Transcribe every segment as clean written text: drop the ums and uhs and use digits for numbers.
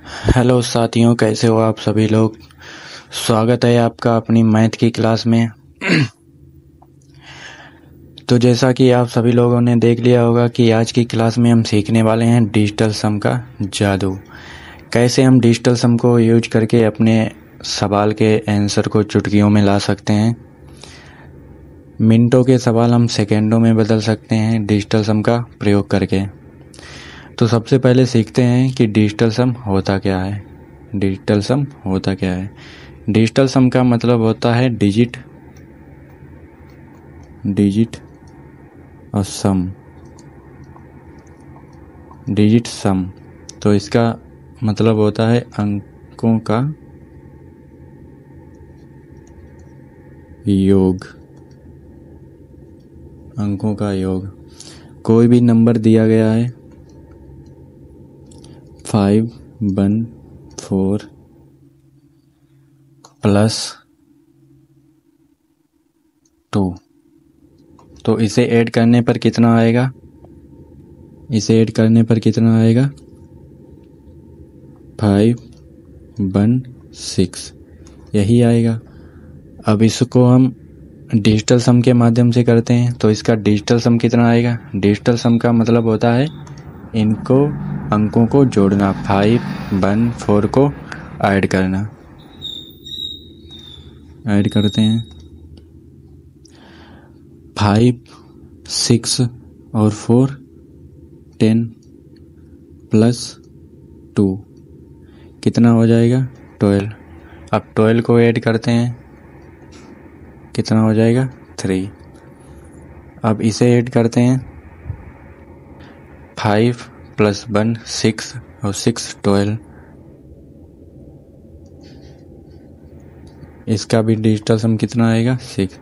Hello साथियों, कैसे हो आप सभी लोग। स्वागत है आपका अपनी मैथ की क्लास में। तो जैसा कि आप सभी लोगों ने देख लिया होगा कि आज की क्लास में हम सीखने वाले हैं डिजिटल सम का जादू। कैसे हम डिजिटल सम को यूज करके अपने सवाल के आंसर को चुटकियों में ला सकते हैं। मिनटों के सवाल हम सेकेंडों में बदल सकते हैं डिजिटल सम का प्रयोग करके। तो सबसे पहले सीखते हैं कि डिजिटल सम होता क्या है। डिजिटल सम होता क्या है। डिजिटल सम का मतलब होता है डिजिट और सम, डिजिट सम। तो इसका मतलब होता है अंकों का योग। अंकों का योग। कोई भी नंबर दिया गया है 5, 1, 4 प्लस 2, तो इसे ऐड करने पर कितना आएगा। इसे ऐड करने पर कितना आएगा 5, 1, 6, यही आएगा। अब इसको हम डिजिटल सम के माध्यम से करते हैं तो इसका डिजिटल सम कितना आएगा। डिजिटल सम का मतलब होता है इनको अंकों को जोड़ना, 5, 1, 4 को ऐड करना। ऐड करते हैं 5, 6 और 4 10 प्लस 2 कितना हो जाएगा 12। अब 12 को ऐड करते हैं, कितना हो जाएगा 3। अब इसे ऐड करते हैं 5 प्लस 1 6 और 6 12। इसका भी डिजिटल सम कितना आएगा 6।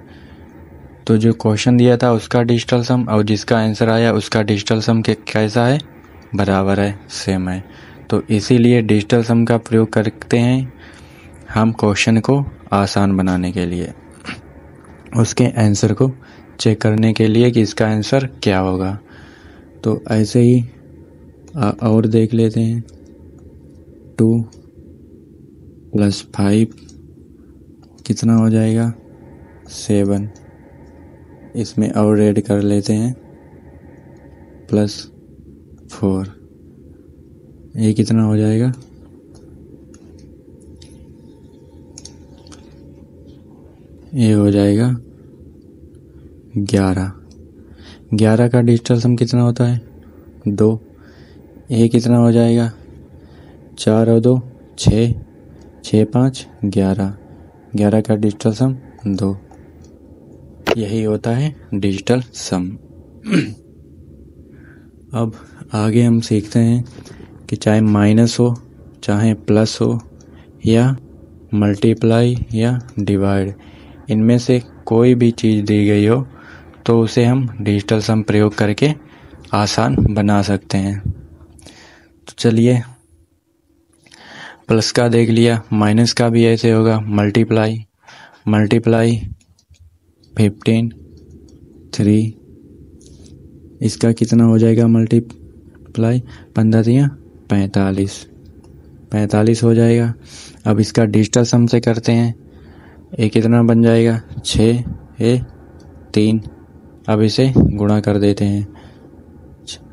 तो जो क्वेश्चन दिया था उसका डिजिटल सम और जिसका आंसर आया उसका डिजिटल सम कैसा है, बराबर है, सेम है। तो इसीलिए डिजिटल सम का प्रयोग करते हैं हम क्वेश्चन को आसान बनाने के लिए, उसके आंसर को चेक करने के लिए कि इसका आंसर क्या होगा। तो ऐसे ही और देख लेते हैं 2 प्लस 5 कितना हो जाएगा 7। इसमें और ऐड कर लेते हैं प्लस 4, ये कितना हो जाएगा, ये हो जाएगा 11। 11 का डिजिटल सम कितना होता है 2। ये कितना हो जाएगा 4 और 2 6, 6 5 11। 11 का डिजिटल सम 2। यही होता है डिजिटल सम। अब आगे हम सीखते हैं कि चाहे माइनस हो, चाहे प्लस हो, या मल्टीप्लाई या डिवाइड, इनमें से कोई भी चीज़ दी गई हो तो उसे हम डिजिटल सम प्रयोग करके आसान बना सकते हैं। तो चलिए, प्लस का देख लिया, माइनस का भी ऐसे होगा। मल्टीप्लाई 15 3, इसका कितना हो जाएगा मल्टीप्लाई 15 3 45 हो जाएगा। अब इसका डिजिटल सम से करते हैं, ये कितना बन जाएगा 6 3। अब इसे गुणा कर देते हैं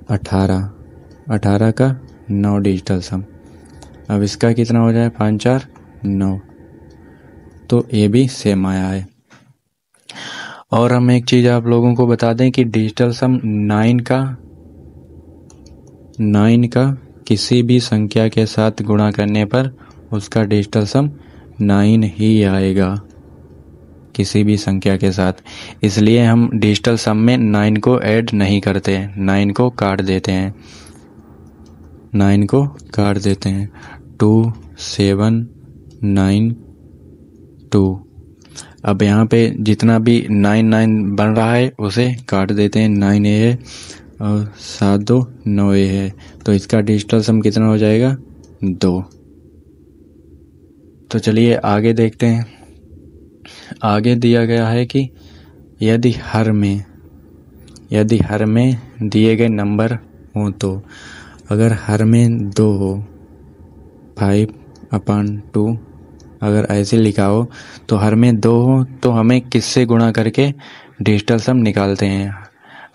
18 का 9 डिजिटल सम। अब इसका कितना हो जाए 5 4 9, तो ये भी सेम आया है। और हम एक चीज़ आप लोगों को बता दें कि डिजिटल सम 9 का किसी भी संख्या के साथ गुणा करने पर उसका डिजिटल सम 9 ही आएगा, किसी भी संख्या के साथ। इसलिए हम डिजिटल सम में 9 को ऐड नहीं करते हैं, 9 को काट देते हैं। 2 7 9 2। अब यहाँ पे जितना भी 9 बन रहा है उसे काट देते हैं। 9 ये है और 7 2 9 ये है, तो इसका डिजिटल सम कितना हो जाएगा 2। तो चलिए आगे देखते हैं। आगे दिया गया है कि यदि हर में दिए गए नंबर हो तो, अगर हर में 2 हो 5/2 अगर ऐसे लिखा हो तो हर में 2 हो तो हमें किससे गुणा करके डिजिटल सम निकालते हैं।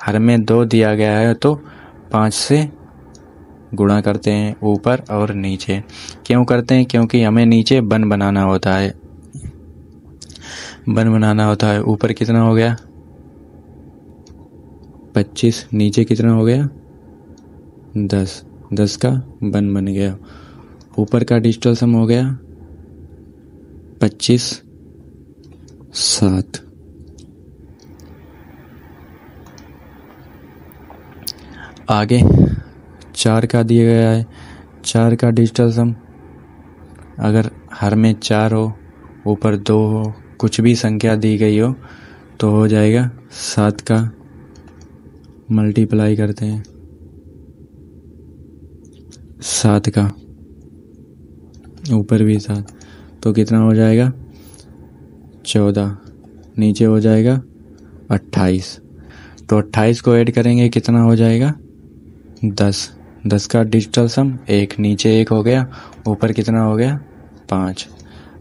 हर में 2 दिया गया है तो 5 से गुणा करते हैं ऊपर और नीचे। क्यों करते हैं? क्योंकि हमें नीचे बन बनाना होता है। बन बनाना होता है। ऊपर कितना हो गया 25, नीचे कितना हो गया 10, 10 का बन बन गया। ऊपर का डिजिटल सम हो गया 25 7। आगे 4 का दिया गया है। 4 का डिजिटल सम अगर हर में 4 हो ऊपर 2 हो कुछ भी संख्या दी गई हो तो हो जाएगा 7 का मल्टीप्लाई करते हैं 7 का ऊपर भी 7 तो कितना हो जाएगा 14, नीचे हो जाएगा 28। तो 28 को ऐड करेंगे कितना हो जाएगा 10। 10 का डिजिटल सम 1, नीचे 1 हो गया ऊपर कितना हो गया 5।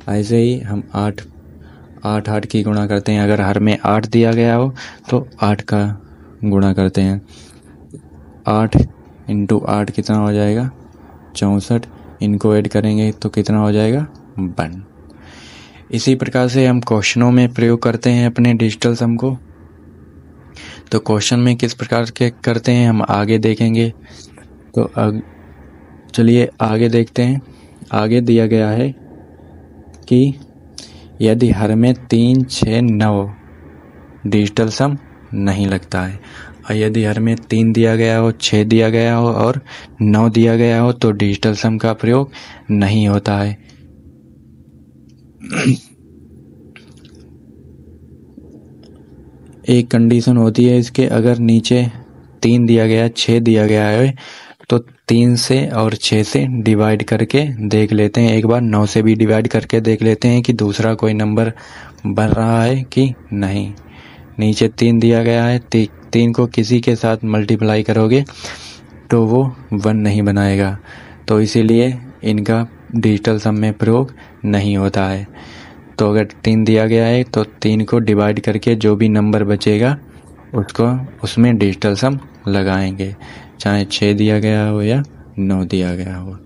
ऐसे ही हम 8 की गुणा करते हैं। अगर हर में 8 दिया गया हो तो 8 का गुणा करते हैं। 8 × 8 कितना हो जाएगा 64। इनको ऐड करेंगे तो कितना हो जाएगा 1। इसी प्रकार से हम क्वेश्चनों में प्रयोग करते हैं अपने डिजिटल सम को। तो क्वेश्चन में किस प्रकार के करते हैं हम आगे देखेंगे। तो चलिए आगे देखते हैं। आगे दिया गया है कि यदि हर में 3, 6, 9 डिजिटल सम नहीं लगता है और यदि हर में 3 दिया गया हो 6 दिया गया हो और 9 दिया गया हो तो डिजिटल सम का प्रयोग नहीं होता है। एक कंडीशन होती है इसके, अगर नीचे 3 दिया गया 6 दिया गया है तो 3 से और 6 से डिवाइड करके देख लेते हैं। एक बार 9 से भी डिवाइड करके देख लेते हैं कि दूसरा कोई नंबर बन रहा है कि नहीं। नीचे 3 दिया गया है 3 को किसी के साथ मल्टीप्लाई करोगे तो वो 1 नहीं बनाएगा, तो इसीलिए इनका डिजिटल सम में प्रयोग नहीं होता है। तो अगर 3 दिया गया है तो 3 को डिवाइड करके जो भी नंबर बचेगा उसको उसमें डिजिटल सम लगाएंगे, चाहे 6 दिया गया हो या 9 दिया गया हो।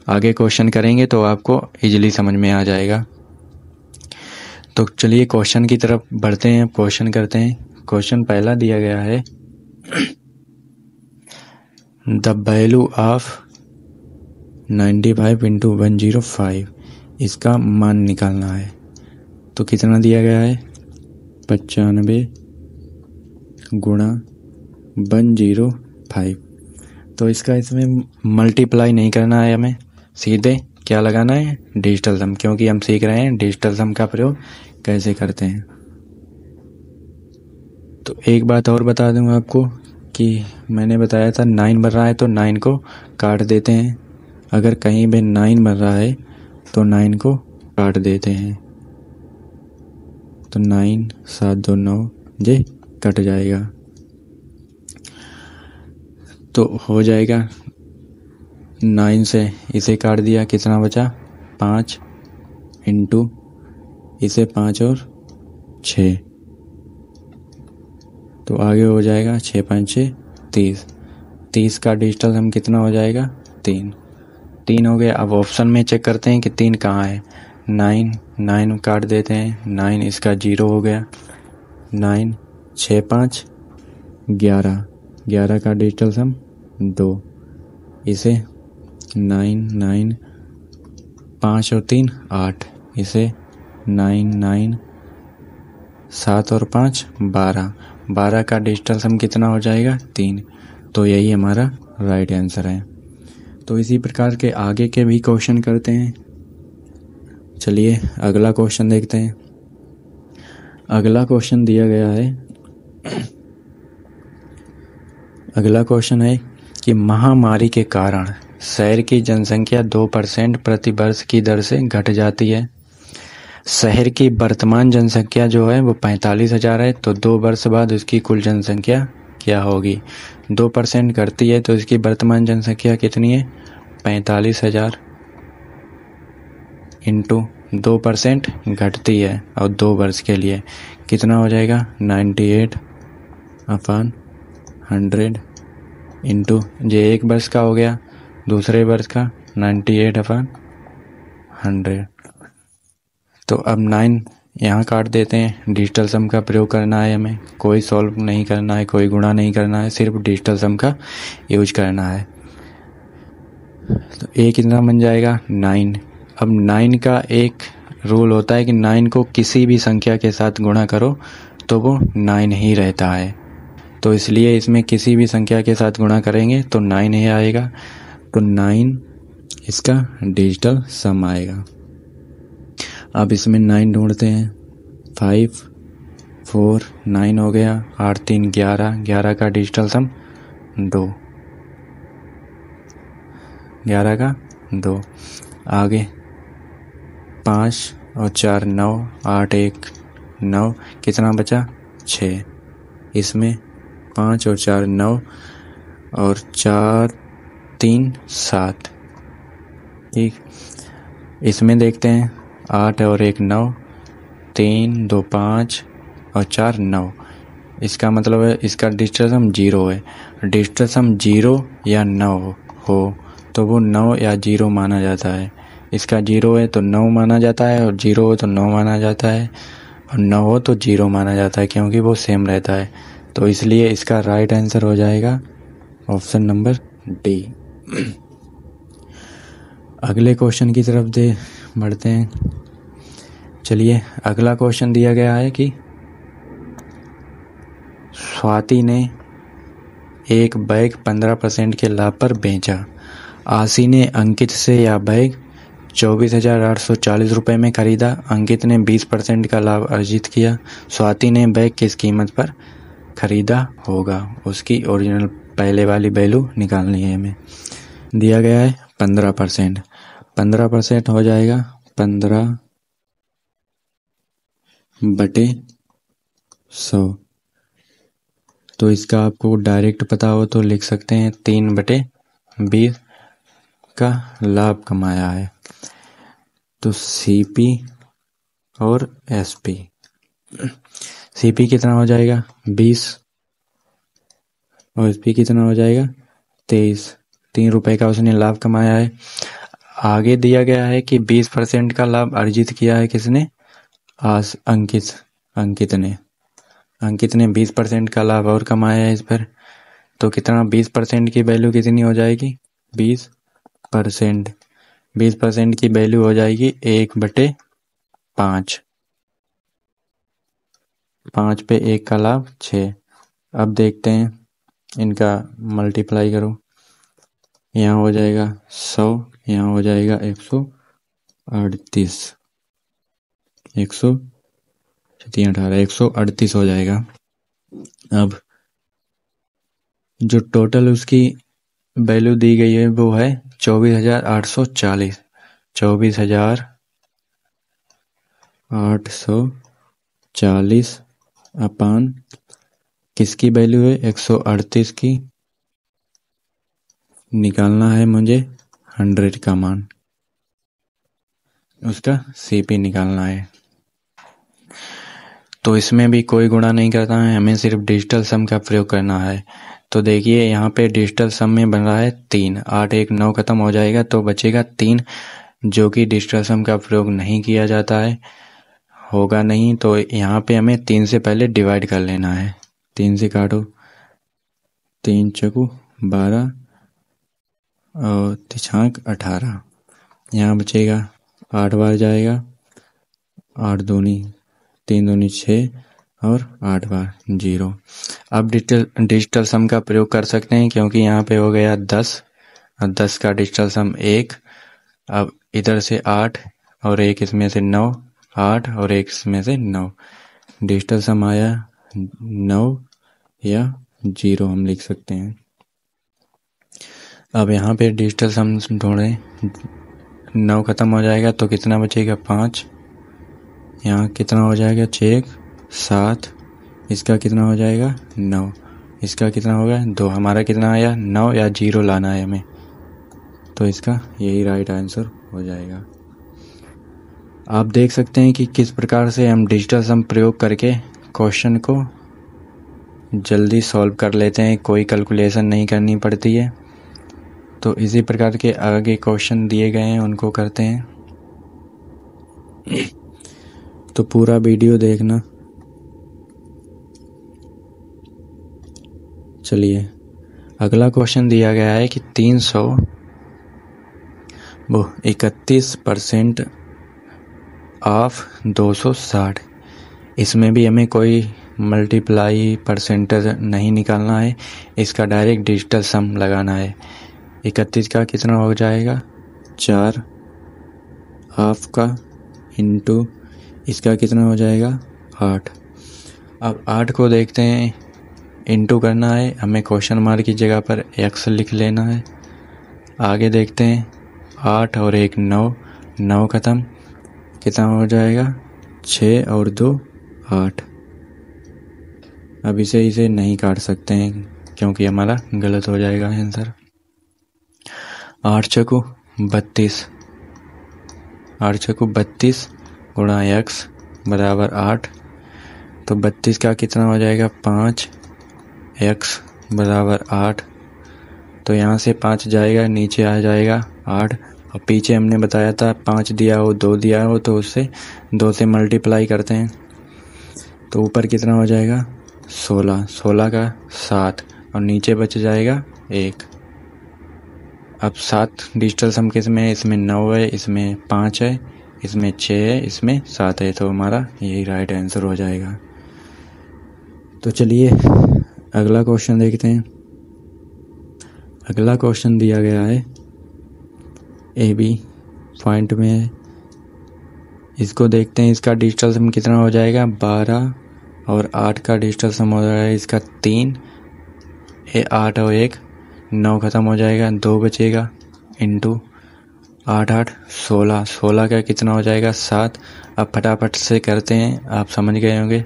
आगे क्वेश्चन करेंगे तो आपको इजीली समझ में आ जाएगा। तो चलिए क्वेश्चन की तरफ बढ़ते हैं, क्वेश्चन करते हैं। क्वेश्चन पहला दिया गया है द वैल्यू ऑफ 95 × 105, इसका मान निकालना है। तो कितना दिया गया है 95 × 105। तो इसका इसमें मल्टीप्लाई नहीं करना है, हमें सीधे क्या लगाना है डिजिटल सम, क्योंकि हम सीख रहे हैं डिजिटल सम का प्रयोग कैसे करते हैं। तो एक बात और बता दूं आपको कि मैंने बताया था 9 बन रहा है तो 9 को काट देते हैं। अगर कहीं भी 9 बन रहा है तो 9 को काट देते हैं। तो 9 7 2 9 ये कट जाएगा तो हो जाएगा 9 से इसे काट दिया, कितना बचा 5 × इसे 5 और 6, तो आगे हो जाएगा 6 5 6 30। 30 का डिजिटल सम कितना हो जाएगा 3 हो गया। अब ऑप्शन में चेक करते हैं कि 3 कहाँ है। 9 काट देते हैं, 9 इसका 0 हो गया। 9 6 5 11 का डिजिटल सम 2, इसे 9 5 और 3 8, इसे 9 7 और 5 12 का डिजिटल सम कितना हो जाएगा 3। तो यही हमारा राइट आंसर है। तो इसी प्रकार के आगे के भी क्वेश्चन करते हैं। चलिए अगला क्वेश्चन देखते हैं। अगला क्वेश्चन दिया गया है, अगला क्वेश्चन है कि महामारी के कारण शहर की जनसंख्या 2% प्रति वर्ष की दर से घट जाती है। शहर की वर्तमान जनसंख्या जो है वो 45,000 है, तो 2 वर्ष बाद उसकी कुल जनसंख्या क्या होगी। 2% घटती है तो इसकी वर्तमान जनसंख्या कितनी है 45,000। इंटू 2% घटती है और 2 वर्ष के लिए कितना हो जाएगा 98/100 इंटू ये 1 वर्ष का हो गया, दूसरे वर्ष का 98/100। तो अब 9 यहाँ काट देते हैं। डिजिटल सम का प्रयोग करना है, हमें कोई सॉल्व नहीं करना है, कोई गुणा नहीं करना है, सिर्फ डिजिटल सम का यूज करना है। तो ए कितना बन जाएगा 9। अब 9 का एक रूल होता है कि 9 को किसी भी संख्या के साथ गुणा करो तो वो 9 ही रहता है। तो इसलिए इसमें किसी भी संख्या के साथ गुणा करेंगे तो 9 ही आएगा। तो 9 इसका डिजिटल सम आएगा। अब इसमें 9 ढूंढते हैं। 5 4 9 हो गया, 8 3 11, 11 का डिजिटल सम 2, 11 का 2। आगे 5 और 4 9, 8 1 9, कितना बचा 6। इसमें 5 और 4 9 और 4 3 7। ठीक, इसमें देखते हैं 8 और 1 9, 3 2 5 और 4 9। इसका मतलब है इसका डिजिटल सम 0 है। डिजिटल सम 0 या 9 हो तो वो 9 या 0 माना जाता है। इसका 0 है तो 9 माना जाता है, और 0 हो तो 9 माना जाता है, और 9 हो तो 0 माना जाता है, क्योंकि वो सेम रहता है। तो इसलिए इसका राइट आंसर हो जाएगा ऑप्शन नंबर डी। अगले क्वेश्चन की तरफ बढ़ते हैं। चलिए, अगला क्वेश्चन दिया गया है कि स्वाति ने एक बैग 15% के लाभ पर बेचा। आशी ने अंकित से यह बैग 24,840 रुपये में खरीदा। अंकित ने 20% का लाभ अर्जित किया। स्वाति ने बैग किस कीमत पर खरीदा होगा? उसकी ओरिजिनल पहले वाली वैल्यू निकालनी है हमें। दिया गया है 15%। 15% हो जाएगा 15/100। तो इसका आपको डायरेक्ट पता हो तो लिख सकते हैं 3/20 का लाभ कमाया है। तो CP और SP, CP कितना हो जाएगा 20 और SP कितना हो जाएगा 23। 3 रुपए का उसने लाभ कमाया है। आगे दिया गया है कि 20% का लाभ अर्जित किया है किसने? अंकित ने 20% का लाभ और कमाया है इस पर। तो कितना 20% की वैल्यू कितनी हो जाएगी 20%। 20% की वैल्यू हो जाएगी 1/5। 5 पे 1 का लाभ 6। अब देखते हैं इनका मल्टीप्लाई करो। यहाँ हो जाएगा 100, यहाँ हो जाएगा 138, 138 हो जाएगा। अब जो टोटल उसकी वैल्यू दी गई है वो है 24,840। 24,840 अपान किसकी वैल्यू है 138 की, निकालना है मुझे 100 का मान, उसका CP निकालना है। तो इसमें भी कोई गुणा नहीं करना है, हमें सिर्फ डिजिटल सम का प्रयोग करना है। तो देखिए यहाँ पे डिजिटल सम में बन रहा है 3। 8 1 9 खत्म हो जाएगा तो बचेगा 3, जो कि डिजिटल सम का प्रयोग नहीं किया जाता है, होगा नहीं। तो यहाँ पे हमें 3 से पहले डिवाइड कर लेना है। 3 से काटो, 3 चौको 12 और 3 18। यहाँ बचेगा 8 बार जाएगा, 8 दूनी 3 दूनी 6 और 8 बार 0। अब डिजिटल सम का प्रयोग कर सकते हैं, क्योंकि यहाँ पे हो गया 10 और 10 का डिजिटल सम 1। अब इधर से 8 और 1 इसमें से 9, 8 और 1 इसमें से 9। डिजिटल सम आया 9 या 0 हम लिख सकते हैं। अब यहाँ पे डिजिटल सम ढूंढें। 9 खत्म हो जाएगा तो कितना बचेगा 5। यहाँ कितना हो जाएगा 6 7। इसका कितना हो जाएगा 9। इसका कितना होगा 2। हमारा कितना आया 9 या 0 लाना है हमें। तो इसका यही राइट आंसर हो जाएगा। आप देख सकते हैं कि किस प्रकार से हम डिजिटल सम प्रयोग करके क्वेश्चन को जल्दी सॉल्व कर लेते हैं, कोई कैलकुलेशन नहीं करनी पड़ती है। तो इसी प्रकार के आगे क्वेश्चन दिए गए हैं, उनको करते हैं। तो पूरा वीडियो देखना। चलिए, अगला क्वेश्चन दिया गया है कि 31% ऑफ 260। इसमें भी हमें कोई मल्टीप्लाई परसेंटेज नहीं निकालना है, इसका डायरेक्ट डिजिटल सम लगाना है। 31 का कितना हो जाएगा, 4 हाफ का इंटू इसका कितना हो जाएगा 8। अब 8 को देखते हैं, इंटू करना है हमें, क्वेश्चन मार्क की जगह पर x लिख लेना है। आगे देखते हैं, 8 और 1 9, 9 ख़त्म, कितना हो जाएगा 6 और 2 8। अब इसे नहीं काट सकते हैं क्योंकि हमारा गलत हो जाएगा आंसर। 8 चौको 32, 8 चौको 32 गुणा x बराबर 8। तो 32 का कितना हो जाएगा 5, x बराबर 8। तो यहाँ से 5 जाएगा, नीचे आ जाएगा 8। और पीछे हमने बताया था 5 दिया हो 2 दिया हो तो उससे 2 से मल्टीप्लाई करते हैं। तो ऊपर कितना हो जाएगा 16, 16 का 7 और नीचे बच जाएगा 1। अब 7 डिजिटल सम किस में है, इसमें 9 है, इसमें 5 है, इसमें 6 है, इसमें 7 है। तो हमारा यही राइट आंसर हो जाएगा। तो चलिए अगला क्वेश्चन देखते हैं। अगला क्वेश्चन दिया गया है AB पॉइंट में है, इसको देखते हैं। इसका डिजिटल सम कितना हो जाएगा 12 और 8 का डिजिटल सम हो जाएगा इसका 3। 8 और 1 9 ख़त्म हो जाएगा, 2 बचेगा, इंटू 8 8 16, 16 का कितना हो जाएगा 7। अब फटाफट से करते हैं, आप समझ गए होंगे।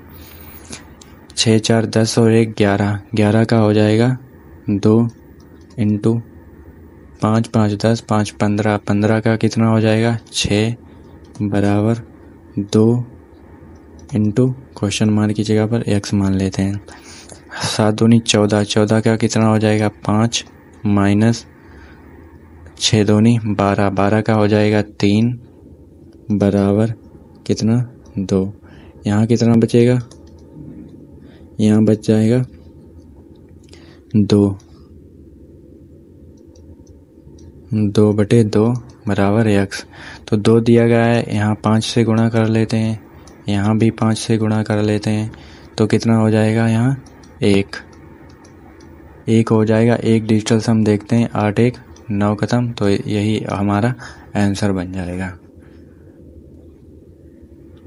6 4 10 और 1 11, 11 का हो जाएगा 2 इंटू 5 5 10 5 15, 15 का कितना हो जाएगा 6 बराबर 2 इंटू क्वेश्चन मार्क की जगह पर x मान लेते हैं। 7 दूनी 14, 14 का कितना हो जाएगा 5 माइनस 6 दूनी 12, 12 का हो जाएगा 3 बराबर कितना 2। यहाँ कितना बचेगा, यहाँ बच जाएगा 2/2 बराबर x। तो 2 दिया गया है, यहाँ 5 से गुणा कर लेते हैं, यहाँ भी 5 से गुणा कर लेते हैं। तो कितना हो जाएगा यहाँ 1 हो जाएगा। एक डिजिटल सम देखते हैं, 8 1 9 ख़त्म। तो यही हमारा आंसर बन जाएगा।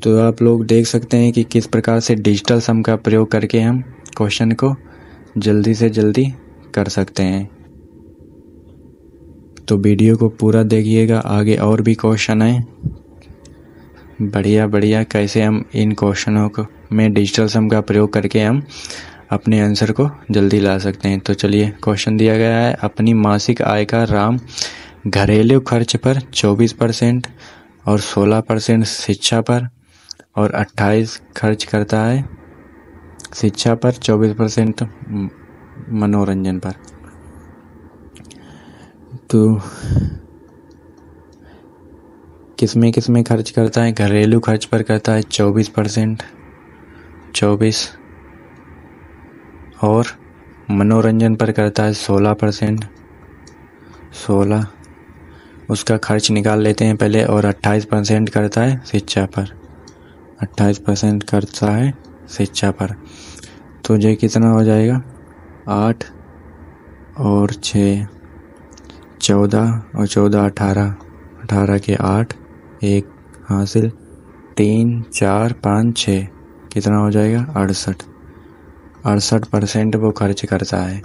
तो आप लोग देख सकते हैं कि किस प्रकार से डिजिटल सम का प्रयोग करके हम क्वेश्चन को जल्दी से जल्दी कर सकते हैं। तो वीडियो को पूरा देखिएगा, आगे और भी क्वेश्चन हैं बढ़िया बढ़िया, कैसे हम इन क्वेश्चनों को में डिजिटल सम का प्रयोग करके हम अपने आंसर को जल्दी ला सकते हैं। तो चलिए, क्वेश्चन दिया गया है, अपनी मासिक आय का राम घरेलू खर्च पर 24% और 16% शिक्षा पर और 28 खर्च करता है। शिक्षा पर 24% मनोरंजन पर। तो किसमें खर्च करता है, घरेलू खर्च पर करता है 24%, 24 और मनोरंजन पर करता है 16%, 16 उसका खर्च निकाल लेते हैं पहले। और 28% करता है शिक्षा पर, 28% करता है शिक्षा पर। तो ये कितना हो जाएगा 8 और 6 14 और 14 18, 18 के 8 1 हासिल, 3 4 5 6 कितना हो जाएगा 68, 68% वो खर्च करता है।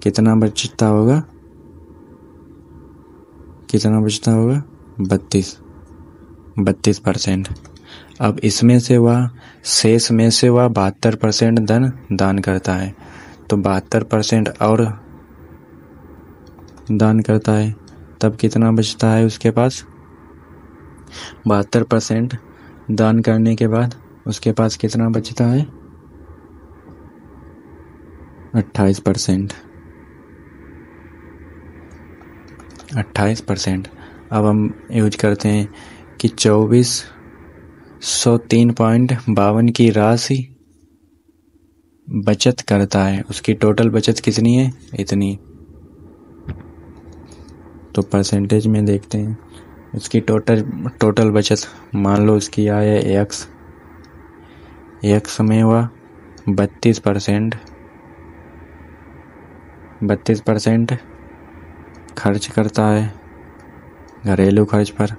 कितना बचता होगा 32%। अब इसमें से वह शेष में से वह 72% धन दान करता है। तो 72% और दान करता है, तब कितना बचता है उसके पास 72% दान करने के बाद उसके पास कितना बचता है? 28%। 28%। अब हम यूज करते हैं कि 2403.52 की राशि बचत करता है, उसकी टोटल बचत कितनी है? इतनी। तो परसेंटेज में देखते हैं उसकी टोटल बचत। मान लो उसकी आय है एक्स में हुआ 32%। 32% खर्च करता है घरेलू खर्च पर,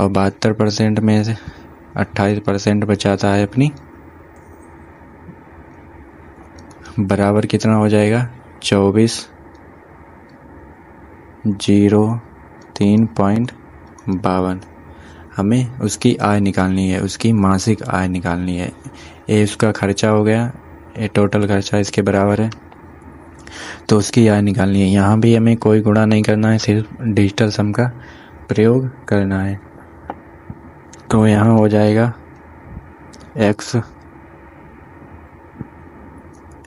और 72% में से 28% बचाता है अपनी। बराबर कितना हो जाएगा? 24,03.52। हमें उसकी आय निकालनी है, उसकी मासिक आय निकालनी है। ये उसका खर्चा हो गया, ये टोटल खर्चा इसके बराबर है, तो उसकी आय निकालनी है। यहाँ भी हमें कोई गुणा नहीं करना है, सिर्फ डिजिटल सम का प्रयोग करना है। तो यहाँ हो जाएगा x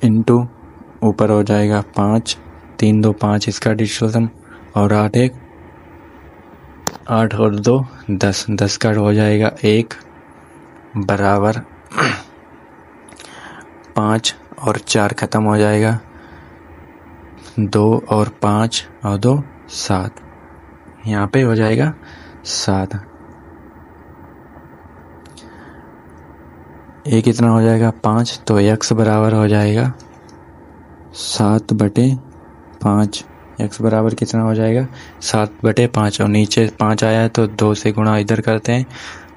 इंटू ऊपर हो जाएगा 5, 3 2 5 इसका डिजिटल सम, और 8 और 2 10, 10 का हो जाएगा 1 बराबर 5 और 4 खत्म हो जाएगा, 2 और 5 और 2 7, यहाँ पे हो जाएगा 7। ये कितना हो जाएगा? 5। तो x बराबर हो जाएगा 7/5। x बराबर कितना हो जाएगा? 7/5। और नीचे 5 आया है तो 2 से गुणा इधर करते हैं,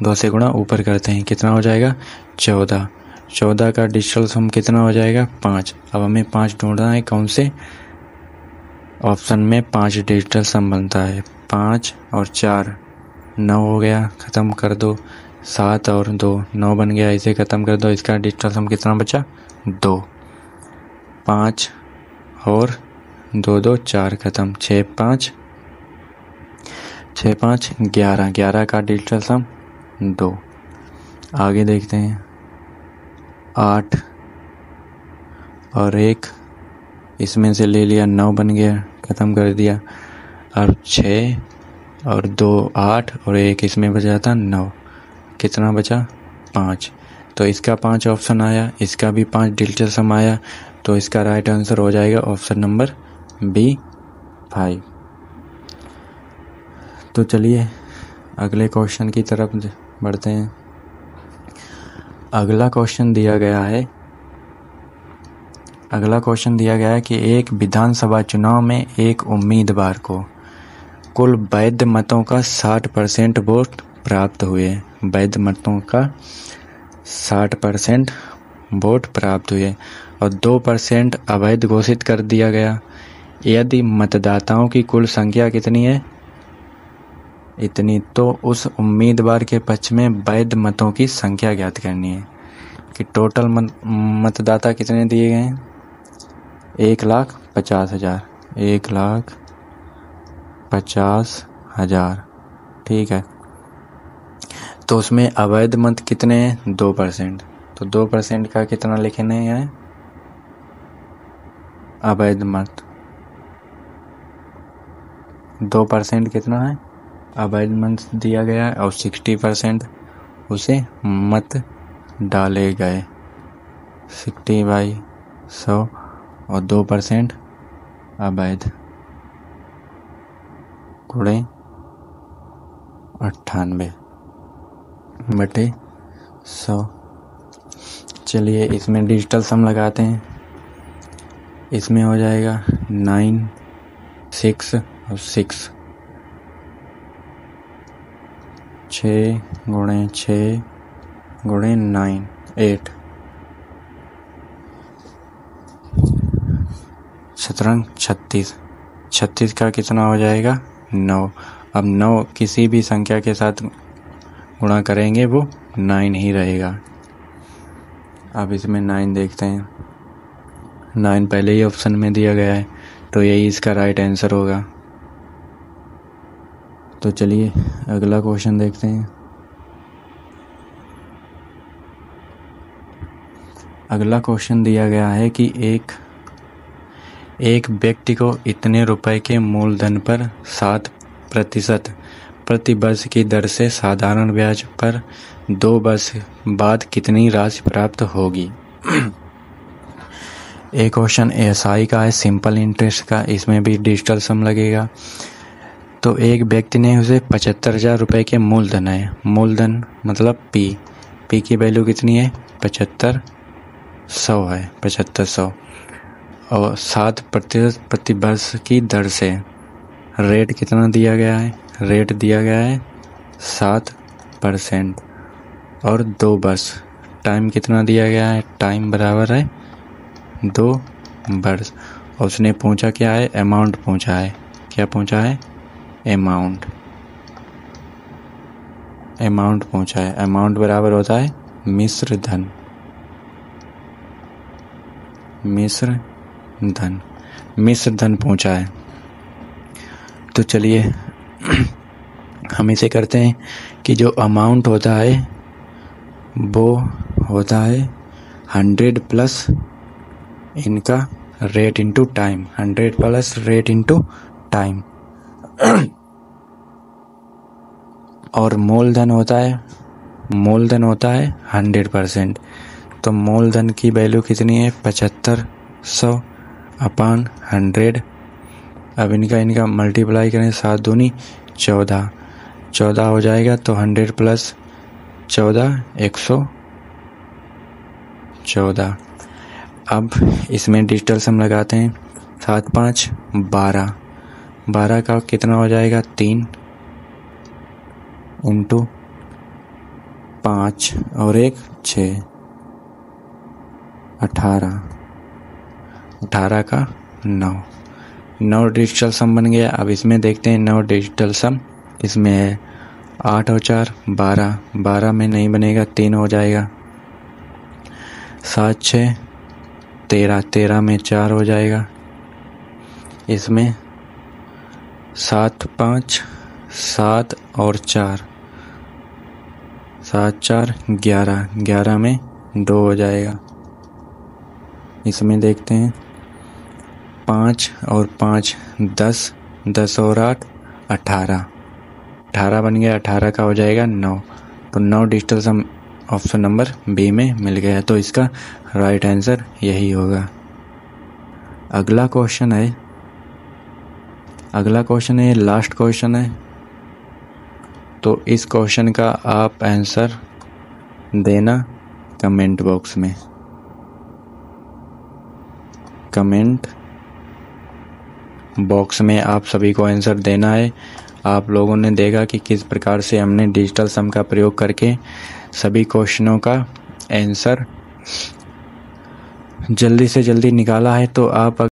2 से गुणा ऊपर करते हैं। कितना हो जाएगा? 14। 14 का डिजिटल सम कितना हो जाएगा? 5। अब हमें 5 ढूंढना है, कौन से ऑप्शन में 5 डिजिटल सम बनता है। 5 और 4 9 हो गया, ख़त्म कर दो। 7 और 2 9 बन गया, इसे ख़त्म कर दो। इसका डिजिटल सम कितना बचा? 2। 5 और 2 2 4 ख़त्म, 6 5 11। 11 का डिजिटल सम 2। आगे देखते हैं। 8 और 1 इसमें से ले लिया, 9 बन गया, ख़त्म कर दिया। अब 6 और 2 8 और 1 इसमें बचा था 9, कितना बचा? 5। तो इसका 5 ऑप्शन आया, इसका भी 5 डिजिटल सम आया, तो इसका राइट आंसर हो जाएगा ऑप्शन नंबर बी 5। तो चलिए अगले क्वेश्चन की तरफ बढ़ते हैं। अगला क्वेश्चन दिया गया है कि एक विधानसभा चुनाव में एक उम्मीदवार को कुल वैध मतों का 60% वोट प्राप्त हुए। वैध मतों का 60% वोट प्राप्त हुए और 2% अवैध घोषित कर दिया गया। यदि मतदाताओं की कुल संख्या कितनी है? इतनी। तो उस उम्मीदवार के पक्ष में वैध मतों की संख्या ज्ञात करनी है कि टोटल मतदाता कितने दिए गए हैं? 1,50,000। 1,50,000, ठीक है। तो उसमें अवैध मत कितने हैं? 2%। तो 2% का कितना लिखने हैं? अवैध मत 2% कितना है? अवैध मत दिया गया है, और 60% उसे मत डाले गए। 60/100 और 2% अवैध गुणे 98/100। चलिए इसमें डिजिटल सम लगाते हैं। इसमें हो जाएगा 9 6 और 6, 6 गुणे 6 गुणे 9 8। शतरंग 36। 36 का कितना हो जाएगा? 9। अब 9 किसी भी संख्या के साथ गुणा करेंगे वो 9 ही रहेगा। अब इसमें 9 देखते हैं। 9 पहले ही ऑप्शन में दिया गया है, तो यही इसका राइट आंसर होगा। तो चलिए अगला क्वेश्चन देखते हैं। अगला क्वेश्चन दिया गया है कि एक व्यक्ति को इतने रुपए के मूलधन पर 7% प्रति वर्ष की दर से साधारण ब्याज पर 2 वर्ष बाद कितनी राशि प्राप्त होगी। एक क्वेश्चन एसआई का है, सिंपल इंटरेस्ट का, इसमें भी डिजिटल सम लगेगा। तो एक व्यक्ति ने उसे 75,000 रुपये के मूलधन है, मूलधन मतलब पी की वैल्यू कितनी है 7500 है, 7500 और 7% प्रति वर्ष की दर से रेट कितना दिया गया है, रेट दिया गया है 7% और 2 वर्ष, टाइम कितना दिया गया है, टाइम बराबर है 2 वर्ष। और उसने पूछा क्या है, अमाउंट पूछा है, क्या पूछा है, अमाउंट पूछा है। अमाउंट बराबर होता है मिश्र धन पूछा है। तो चलिए हम इसे करते हैं कि जो अमाउंट होता है वो होता है 100 प्लस इनका rate into time, 100 plus rate into time. और मूलधन होता है 100%। तो मूलधन की वैल्यू कितनी है 7500 अपान 100। अब इनका मल्टीप्लाई करें, 7 दूनी 14 हो जाएगा। तो 100 प्लस 14 114। अब इसमें डिजिटल सम लगाते हैं, 7 5 12 का कितना हो जाएगा 3 इंटू 5 और 1 6 18 का 9 डिजिटल सम बन गया। अब इसमें देखते हैं 9 डिजिटल सम, इसमें है 8 और 4 12 में नहीं बनेगा, 3 हो जाएगा। 7 6 13 में 4 हो जाएगा। इसमें 7 5 7 और 4 7 4 11 में 2 हो जाएगा। इसमें देखते हैं 5 और 5 10 और 8 18 बन गया। 18 का हो जाएगा 9। तो 9 digital some option number B में मिल गया। तो इसका राइट आंसर यही होगा। अगला क्वेश्चन है, लास्ट क्वेश्चन है। तो इस क्वेश्चन का आप आंसर देना कमेंट बॉक्स में। कमेंट बॉक्स में आप सभी को आंसर देना है। आप लोगों ने देखा कि किस प्रकार से हमने डिजिटल सम का प्रयोग करके सभी क्वेश्चनों का आंसर जल्दी से जल्दी निकाला है। तो आप